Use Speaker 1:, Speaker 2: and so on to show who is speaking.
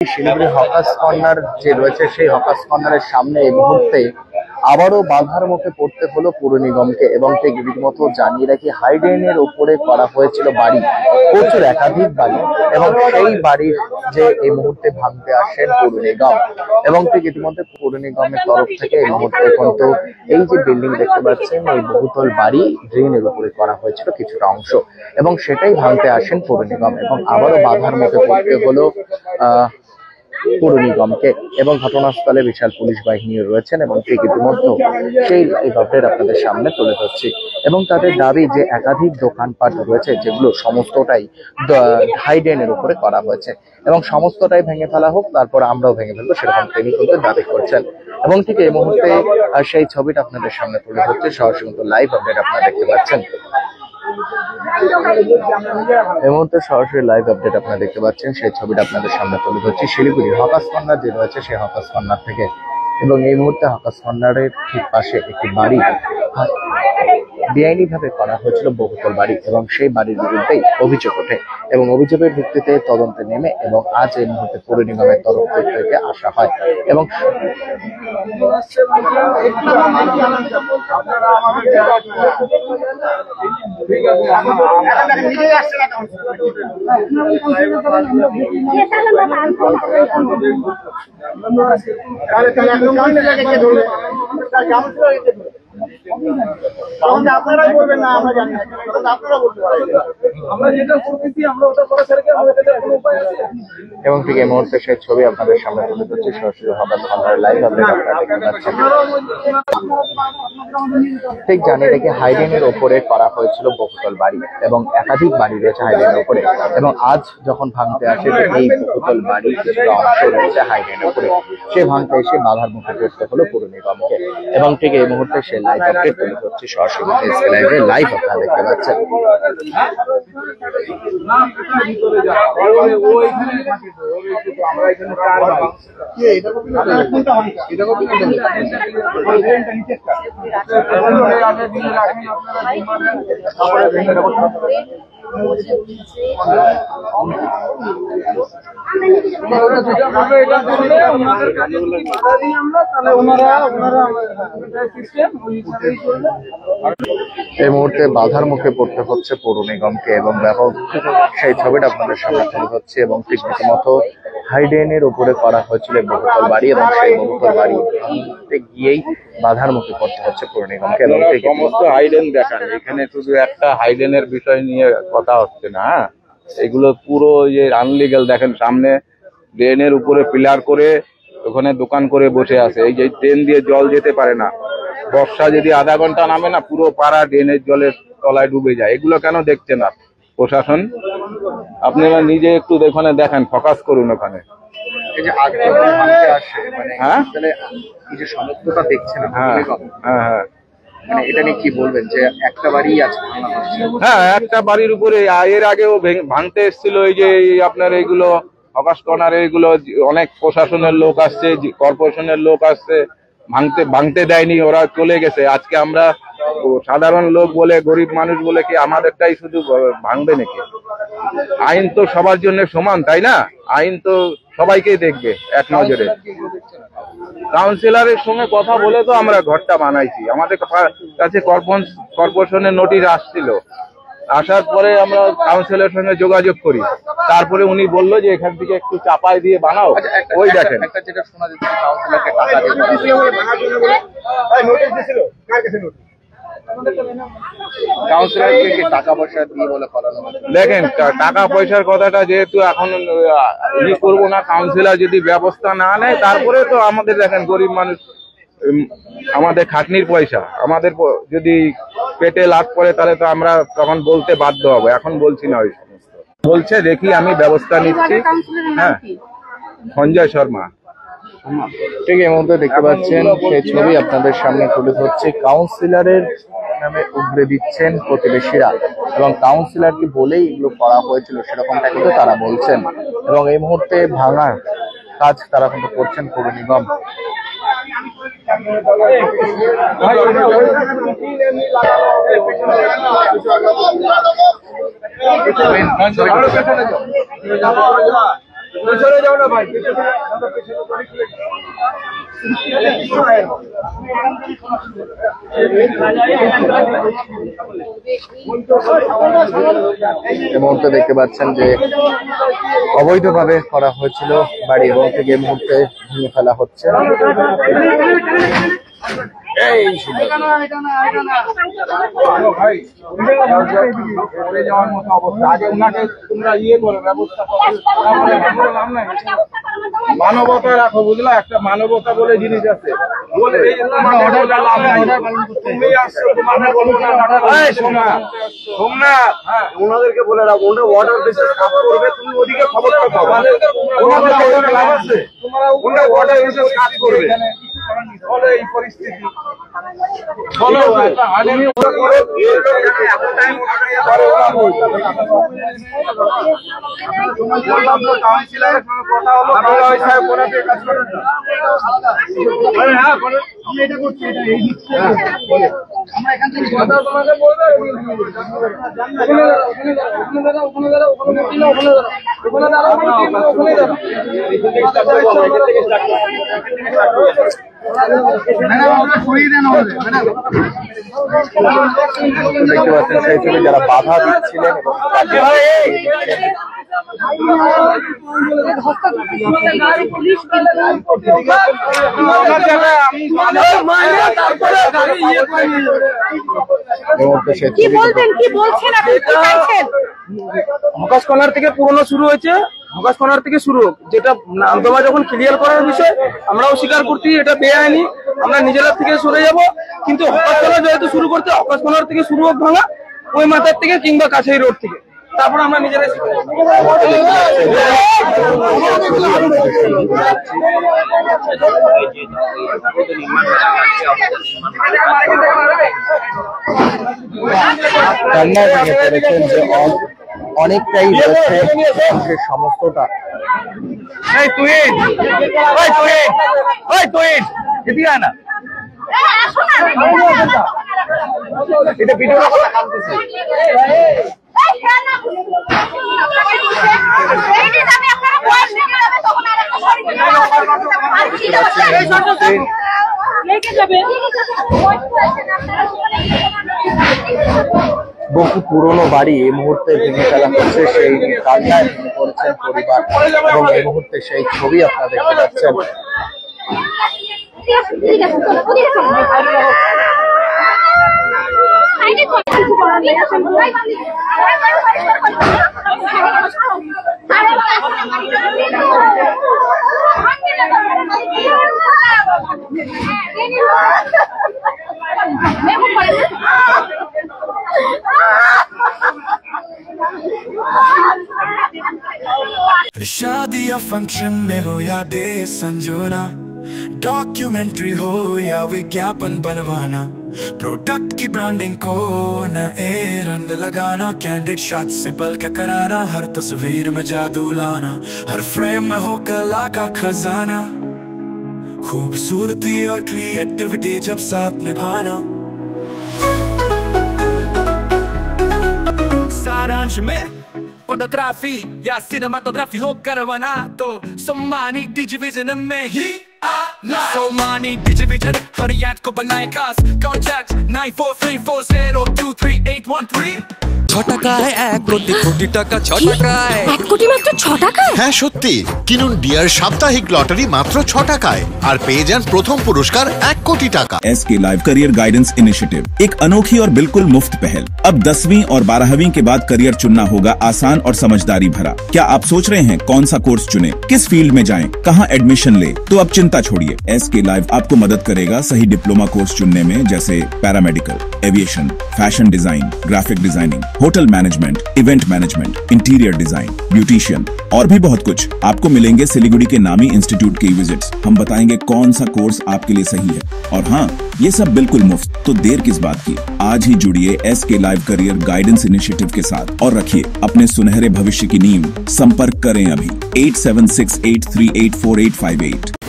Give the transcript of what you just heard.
Speaker 1: Siliguri hawkers corner যে রয়েছে সেই হকার্স কর্নারের সামনে এই মুহূর্তে আবারও বাধার মুখে পড়তে হলো পুর নিগমকে এবং ঠিক রীতিমতো জানিয়ে রাখি হাইডেনের উপরে করা হয়েছিল বাড়ি, প্রচুর একাধিক বাড়ি এবং সেই বাড়ির যে এই মুহূর্তে ভাঙতে আসেন পুর নিগম এবং ঠিক ইতিমধ্যে পুর নিগমের তরফ থেকে এই মুহূর্তে কিন্তু এই যে বিল্ডিং দেখতে পাচ্ছেন এই বহুতল বাড়ি ড্রেনের উপরে করা হয়েছিল কিছুটা অংশ এবং সেটাই ভাঙতে আসেন পুর নিগম এবং আবারও বাধার মুখে পড়তে হলো পুর নিগমকে এবং ঘটনাস্থলে বিশাল পুলিশ বাহিনী রয়েছেন এবং ঠিক ইতিমধ্যে সেই লাইভ আপডেট আপনাদের সামনে তুলে ধরছি এবং তাদের দাবি যে একাধিক দোকানপাট রয়েছে যেগুলো সমস্তটাই হাইডেনের উপরে করা হয়েছে এবং সমস্তটাই ভেঙে ফেলা হোক, তারপর আমরাও ভেঙে ফেলবো, সেরকম তিনি কিন্তু দাবি করছেন এবং ঠিক এই মুহূর্তে সেই ছবিটা আপনাদের সামনে তুলে ধরছে। সরাসরি লাইভ আপডেট আপনারা দেখতে পাচ্ছেন। এই মুহূর্তে সরাসরি লাইভ আপডেট আপনারা দেখতে পাচ্ছেন, সেই ছবিটা আপনাদের সামনে তুলে ধরছি শিলিগুড়ি হকার্স কর্নার যে রয়েছে সেই হকার্স কর্নার থেকে এবং এই মুহূর্তে হকার্স কর্নারের ঠিক পাশে একটি বাড়ি বেআইনি ভাবে করা হয়েছিল বহুতল বাড়ি এবং সেই বাড়ির বিরুদ্ধেই অভিযোগ ওঠে এবং অভিযোগের ভিত্তিতে তদন্তে নেমে এবং আজ এই মুহূর্তে পুর নিগমের তরফ থেকে আসা হয় এবং
Speaker 2: আপনারাই বলবেন না, আমরা জানি না, আপনারা বলতে পারেন আমরা যেটা করতেছি আমরা ওটা করা ছাড়া আমাদের কোনো উপায় আছে
Speaker 1: এবং ঠিক এই মুহূর্তে সেই ছবি আপনাদের সামনে তুলে ধরছি সরাসরি হকার্স কর্নারের লাইভ আপডেট আপনারা দেখতে পাচ্ছেন। ঠিক জানিয়ে রেখে হাইডেনের ওপরে করা হয়েছিল বহুতল বাড়ি এবং একাধিক বাড়ি রয়েছে হাইডেনের উপরে এবং আজ যখন ভাঙতে আসে এই বহুতল বাড়ি কিছুটা অংশ রয়েছে হাইডেনের উপরে, সে ভাঙতে এসে বাধার মুখে পড়তে হলো পুর নিগমকে এবং ঠিক এই মুহূর্তে সে লাইভ আপডেট তুলে ধরছি সরাসরি লাইভে লাইভ আপনারা দেখতে পাচ্ছেন। এই মুহূর্তে বাধার মুখে পড়তে হচ্ছে পৌর নিগমকে এবং ব্যাপক সেই ছবিটা আপনাদের সামনে তুলে হচ্ছে এবং ঠিক মতো হাইডেনের উপরে করা হয়েছিল বহুতল বাড়ি এবং সেই বহুতল বাড়ি ভাঙতে গিয়েই বাধার মুখে পড়তে হচ্ছে পৌর নিগমকে এবং
Speaker 3: সমস্ত হাইডেন দেখান, এখানে শুধু একটা হাইডেনের বিষয় নিয়ে কথা হচ্ছে না, এগুলো পুরো যে আনলিগাল। দেখেন সামনে ড্রেনের উপরে পিলার করে ওখানে দোকান করে বসে আছে, এই যে ট্রেন দিয়ে জল যেতে পারে না, বর্ষা যদি আধা ঘন্টা নামে না পুরো পাড়া ড্রেনের জলের তলায় ডুবে যায়। এগুলো কেন দেখছে না প্রশাসন? আপনারা নিজে একটু ওখানে দেখেন, ফোকাস করুন ওখানে। হ্যাঁ
Speaker 1: এটা নিয়ে কি বলবেন যে একটা বাড়ি আছে?
Speaker 3: হ্যাঁ, একটা বাড়ির উপরে এর আগেও ভাঙতে এসেছিল। এই যে আপনার এইগুলো হকার্স কর্নার, এইগুলো অনেক প্রশাসনের লোক আসছে, কর্পোরেশনের লোক আসছে, ভাঙতে দেয়নি, ওরা চলে গেছে। আজকে আমরা সাধারণ লোক বলে, গরিব মানুষ বলে কি আমাদেরটাই শুধু ভাঙবে নাকি? আইন তো সবার জন্য সমান, তাই না? আইন তো সবাইকেই দেখবে এক নজরে। কাউন্সিলরের সঙ্গে কথা বলে তো আমরা ঘরটা বানাইছি। আমাদের কাছে কর্পোরেশনের নোটিশ আসছিল, আসার পরে আমরা কাউন্সিলরের সঙ্গে যোগাযোগ করি, তারপরে উনি বললো যে এখান থেকে একটু চাপাই দিয়ে বানাও। ওই দেখেন
Speaker 1: যেটা শোনা যাচ্ছে কাউন্সিলরকে টাকা পয়সা দিয়ে বলে করানো।
Speaker 3: দেখেন টাকা পয়সার কথাটা যেহেতু এখন করবো না, কাউন্সিলর যদি ব্যবস্থা না নেয় তারপরে তো আমাদের দেখেন গরিব মানুষ, আমাদের খাটনির পয়সা, আমাদের যদি পেটে লাগ পড়ে তাহলে তো আমরা তখন বলতে বাধ্য হবো। এখন বলছি না, ওই সমস্ত বলছে, দেখি আমি ব্যবস্থা নিচ্ছি। হ্যাঁ, সঞ্জয় শর্মা।
Speaker 1: ঠিক এই মুহূর্তে দেখতে পাচ্ছেন সেই ছবি আপনাদের সামনে তুলে ধরছে। কাউন্সিলরের নামে উগরে দিচ্ছেন প্রতিবেশীরা এবং কাউন্সিলরকে বলেই এগুলো করা হয়েছিল সেরকমটা কিন্তু তারা বলছেন এবং এই মুহূর্তে ভাঙার কাজ তারা কিন্তু করছেন পৌর নিগম।
Speaker 2: পেছনে যাও না ভাই,
Speaker 1: এই মুহূর্তে দেখতে পাচ্ছেন যে অবৈধভাবে করা হয়েছিল বাড়ি এবং থেকে এই মুহূর্তে ভেঙে ফেলা হচ্ছে।
Speaker 2: যাওয়ার মতো অবস্থা। আগে ওনাকে তোমরা ইয়ে করো, ব্যবস্থা করো, মানবতা রাখো, বুঝলা? একটা মানবতা বলে জিনিস আছে। ওনাদেরকে বলে রাখো, ওনারা অর্ডার বেসিস কাজ করবে, তুমি ওদিকে খবরটা পাবো। ওনাদের লাভ আছে, ওনারা অর্ডার বেসিস কাজ করবে। ফলে এই পরিস্থিতি ফলো আগামী কাউন্সিলরের সঙ্গে কথা হলো, সাহেব ওনাকে কাজ করেন না। আমরা এটা করছি, এটা এই আমরা এখান থেকে কথা তোমাকে বলবে,
Speaker 1: দেখতে পাচ্ছেন সেই ছবি যারা বাধা দিচ্ছিলেন এবং
Speaker 2: হকাস কর্নার থেকে পুরনো শুরু হয়েছে, হকাস কর্নার থেকে শুরু হোক, যেটা নামদমা যখন ক্লিয়ার করার বিষয় আমরাও স্বীকার করছি এটা বেআইনি, আমরা নিজেরা থেকে সরে যাব। কিন্তু হকাস কর্নার যেহেতু শুরু করতে, হকাস কর্নার থেকে শুরু হোক ভাঙা, ওই মাথার থেকে কিংবা কাছেই রোড থেকে, তারপর আমরা নিজেরাই
Speaker 1: অনেকটাই রয়েছে সমস্তটা।
Speaker 2: এটা ভিডিও কথা কাটতেছে।
Speaker 1: বহু পুরনো বাড়ি এই মুহূর্তে ভেঙে ফেলা হচ্ছে, সেই কান্নায় ভেঙে পড়েছেন পরিবার এবং এই মুহূর্তে সেই ছবি আপনারা দেখতে পাচ্ছেন।
Speaker 4: शादी या फंक्शन में हो या डे संजोना, डॉक्यूमेंट्री हो या विज्ञापन बनवाना, प्रोडक्ट की ब्रांडिंग को न ए रंग लगाना, कैंडिड शॉट से पल के कराना, हर तस्वीर में जादू लाना, हर फ्रेम में हो कला का खजाना, खूबसूरती और क्रिएटिविटी जब साथ निभाना। सारांश में फोटोग्राफी या सिनेमाटोग्राफी हो करवाना तो सोमानी डिजिविजन में ही आना। सोमानी डिजिविजन फरियाद को बनाए खास, कॉन्टैक्ट 9434023813।
Speaker 5: 6 টাকায় 1 কোটি টাকা, 6 টাকায়
Speaker 6: 1 কোটি মাত্র 6 টাকায়।
Speaker 7: হ্যাঁ সত্যি, কিনুন ডিয়ার সাপ্তাহিক লটারি মাত্র 6 টাকায় আর পেয়ে যান প্রথম পুরস্কার 1 কোটি টাকা।
Speaker 8: SK live career guidance initiative एक अनोखी और बिल्कुल मुफ्त पहल। अब 10वीं और 12वीं के बाद करियर चुनना होगा आसान और समझदारी भरा। क्या आप सोच रहे हैं कौन सा कोर्स चुने, किस फील्ड में जाएं, कहां एडमिशन ले? तो अब चिंता छोड़िए, एसके लाइव आपको मदद करेगा सही डिप्लोमा कोर्स चुनने में, जैसे paramedical, aviation, fashion design, graphic designing, hotel management, event management, interior design, beautician और भी बहुत कुछ। आपको मिलेंगे सिलीगुड़ी के नामी इंस्टीट्यूट के विजिट्स। हम बताएंगे कौन सा कोर्स आपके लिए सही है, और हाँ, ये सब बिल्कुल मुफ्त। तो देर किस बात की, आज ही जुड़िए SK live career guidance initiative के साथ और रखिए अपने सुनहरे भविष्य की नींव। संपर्क करें अभी 8768384858।